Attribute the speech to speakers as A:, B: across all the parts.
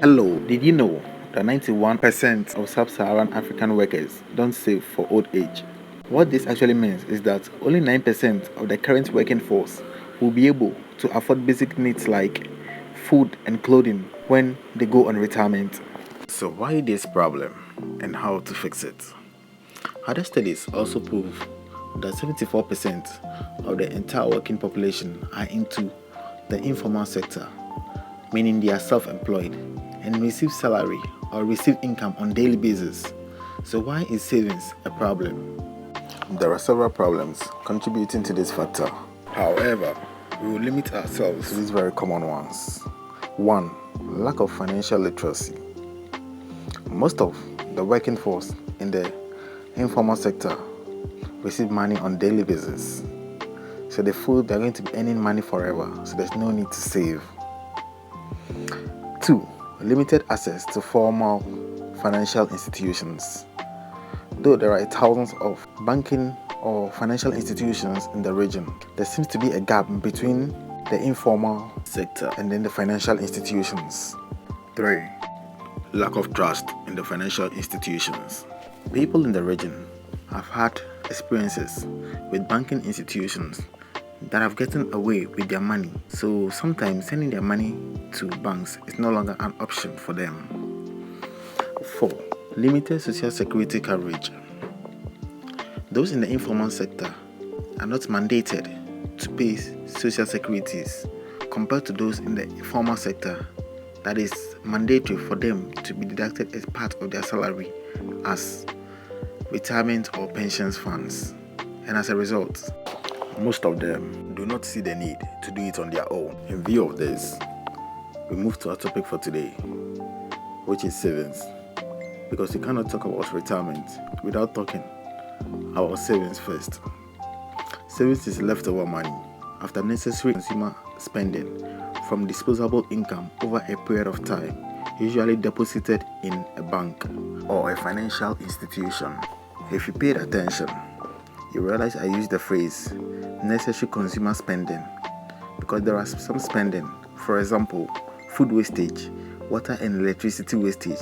A: Hello, did you know that 91% of sub-Saharan African workers don't save for old age? What this actually means is that only 9% of the current working force will be able to afford basic needs like food and clothing when they go on retirement. So why this problem and how to fix it? Other studies also prove that 74% of the entire working population are into the informal sector, meaning they are self-employed and receive salary or receive income on daily basis. So why is savings a problem? There are several problems contributing to this factor. However, we will limit ourselves to these very common ones. 1. Lack of financial literacy. Most of the working force in the informal sector receive money on daily basis. So they feel they're going to be earning money forever, so there's no need to save. 2. Limited access to formal financial institutions. Though there are thousands of banking or financial institutions in the region, there seems to be a gap between the informal sector and then the financial institutions. 3. Lack of trust in the financial institutions. People in the region have had experiences with banking institutions that have gotten away with their money, so sometimes sending their money to banks is no longer an option for them. 4. Limited social security coverage. Those in the informal sector are not mandated to pay social securities compared to those in the formal sector that is mandatory for them to be deducted as part of their salary as retirement or pensions funds, and as a result, most of them do not see the need to do it on their own. In view of this, we move to our topic for today, which is savings, because you cannot talk about retirement without talking about savings first. Savings is leftover money after necessary consumer spending from disposable income over a period of time, usually deposited in a bank or a financial institution. If you paid attention, you realize I used the phrase necessary consumer spending because there are some spending, for example, food wastage, water and electricity wastage,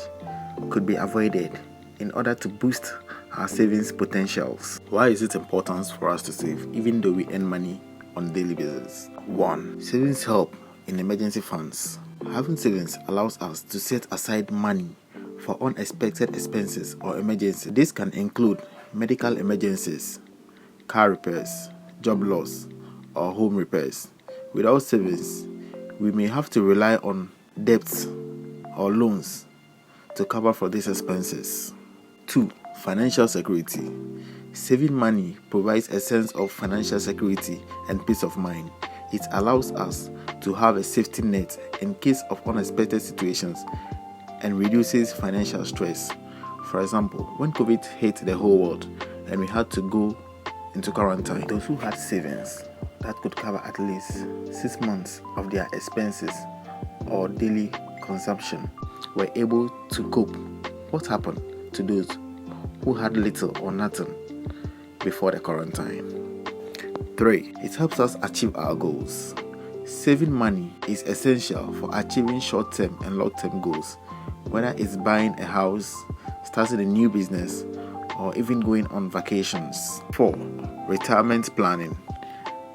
A: could be avoided in order to boost our savings potentials. Why is it important for us to save even though we earn money on a daily basis? 1. Savings help in emergency funds. Having savings allows us to set aside money for unexpected expenses or emergencies. This can include medical emergencies, car repairs, job loss, or home repairs. Without savings, we may have to rely on debts or loans to cover for these expenses. 2. Financial security. Saving money provides a sense of financial security and peace of mind. It allows us to have a safety net in case of unexpected situations and reduces financial stress. For example, when COVID hit the whole world and we had to go into quarantine, those who had savings that could cover at least 6 months of their expenses or daily consumption were able to cope. What happened to those who had little or nothing before the quarantine? 3. It helps us achieve our goals. Saving money is essential for achieving short-term and long-term goals, whether it's buying a house, starting a new business, or even going on vacations. 4. Retirement planning.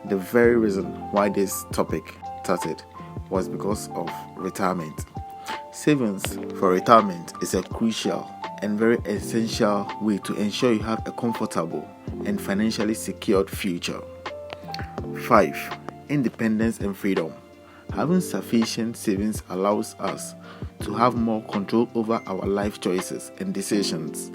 A: The very reason why this topic started was because of retirement. Savings for retirement is a crucial and very essential way to ensure you have a comfortable and financially secured future. 5. Independence and freedom. Having sufficient savings allows us to have more control over our life choices and decisions.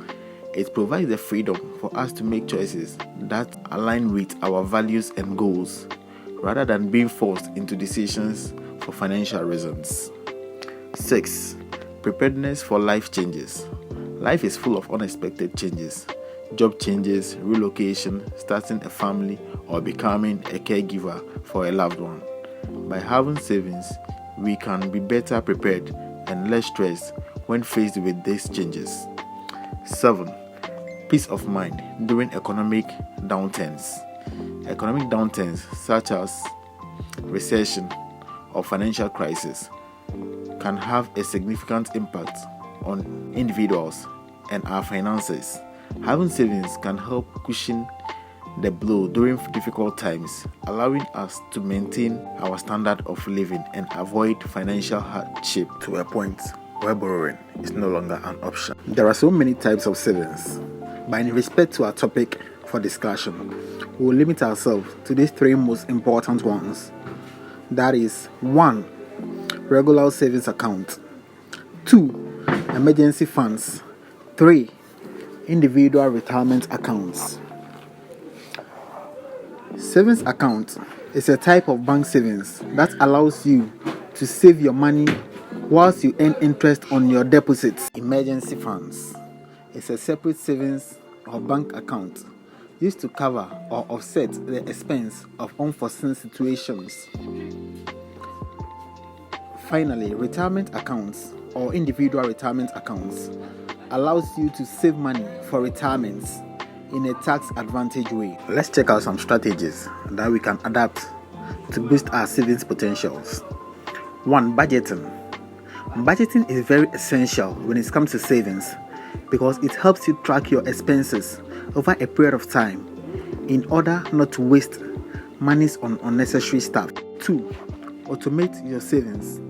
A: It provides the freedom for us to make choices that align with our values and goals, rather than being forced into decisions for financial reasons. 6. Preparedness for life changes. Life is full of unexpected changes. Job changes, relocation, starting a family, or becoming a caregiver for a loved one. By having savings, we can be better prepared and less stressed when faced with these changes. 7. Peace of mind during economic downturns. Economic downturns such as recession or financial crisis can have a significant impact on individuals and our finances. Having savings can help cushion the blow during difficult times, allowing us to maintain our standard of living and avoid financial hardship to a point where borrowing is no longer an option. There are so many types of savings, but in respect to our topic for discussion, we will limit ourselves to these three most important ones. That is 1. Regular savings account, 2. Emergency funds, 3. Individual retirement accounts. Savings account is a type of bank savings that allows you to save your money whilst you earn interest on your deposits. Emergency funds is a separate savings or bank account used to cover or offset the expense of unforeseen situations. Finally, retirement accounts or individual retirement accounts allows you to save money for retirement in a tax advantage way. Let's check out some strategies that we can adapt to boost our savings potentials. 1. Budgeting. Budgeting is very essential when it comes to savings because it helps you track your expenses over a period of time in order not to waste monies on unnecessary stuff. 2. Automate your savings.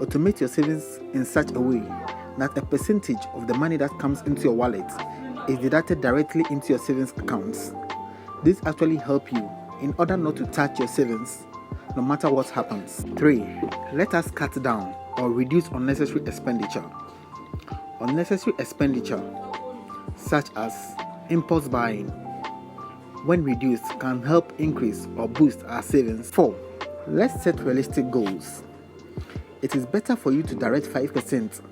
A: Automate your savings in such a way that a percentage of the money that comes into your wallet is deducted directly into your savings accounts. This actually helps you in order not to touch your savings no matter what happens. 3. Let us cut down or reduce unnecessary expenditure. Unnecessary expenditure such as impulse buying, when reduced, can help increase or boost our savings. 4. Let's set realistic goals. It is better for you to direct 5%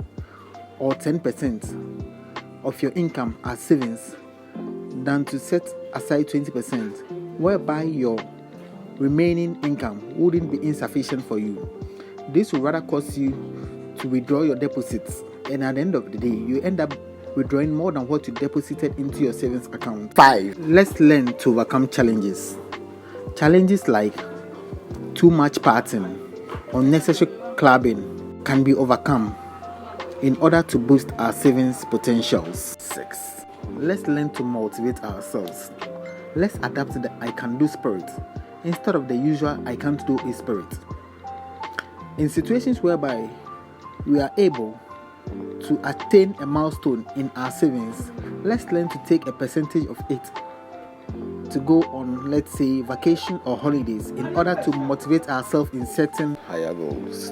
A: or 10% of your income as savings than to set aside 20%, whereby your remaining income wouldn't be insufficient for you. This will rather cause you to withdraw your deposits, and at the end of the day, you end up withdrawing more than what you deposited into your savings account. 5. Let's learn to overcome challenges. Challenges like too much partying, unnecessary clubbing can be overcome in order to boost our savings potentials. 6. Let's learn to motivate ourselves. Let's adapt to the I can do spirit instead of the usual I can't do it spirit. In situations whereby we are able to attain a milestone in our savings, let's learn to take a percentage of it to go on, let's say, vacation or holidays in order to motivate ourselves in setting higher goals.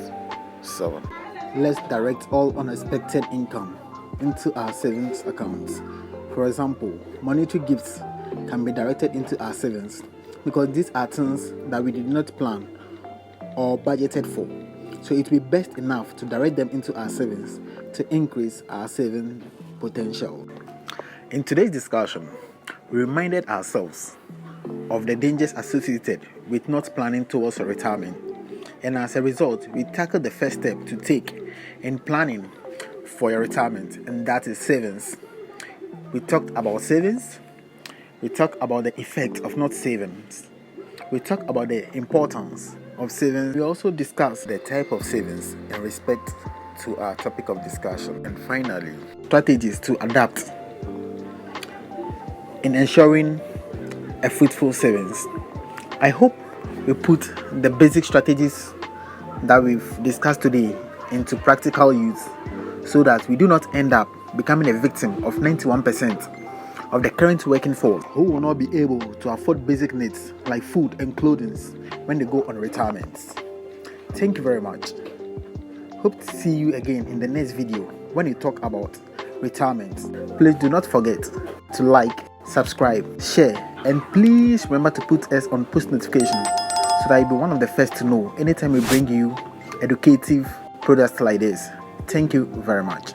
A: 7. Let's direct all unexpected income into our savings accounts. For example, monetary gifts can be directed into our savings because these are things that we did not plan or budgeted for. So it will be best enough to direct them into our savings to increase our saving potential. In today's discussion, we reminded ourselves of the dangers associated with not planning towards a retirement. And as a result, we tackled the first step to take in planning for your retirement, and that is savings. We talked about savings. We talked about the effect of not saving. We talked about the importance of savings. We also discussed the type of savings in respect to our topic of discussion. And finally, strategies to adapt in ensuring a fruitful savings. I hope we put the basic strategies that we've discussed today into practical use so that we do not end up becoming a victim of 91% of the current working force who will not be able to afford basic needs like food and clothing when they go on retirement. Thank you very much. Hope to see you again in the next video when we talk about retirement. Please do not forget to like, subscribe, share, and please remember to put us on post notification so that you'll be one of the first to know anytime we bring you educative products like this. Thank you very much.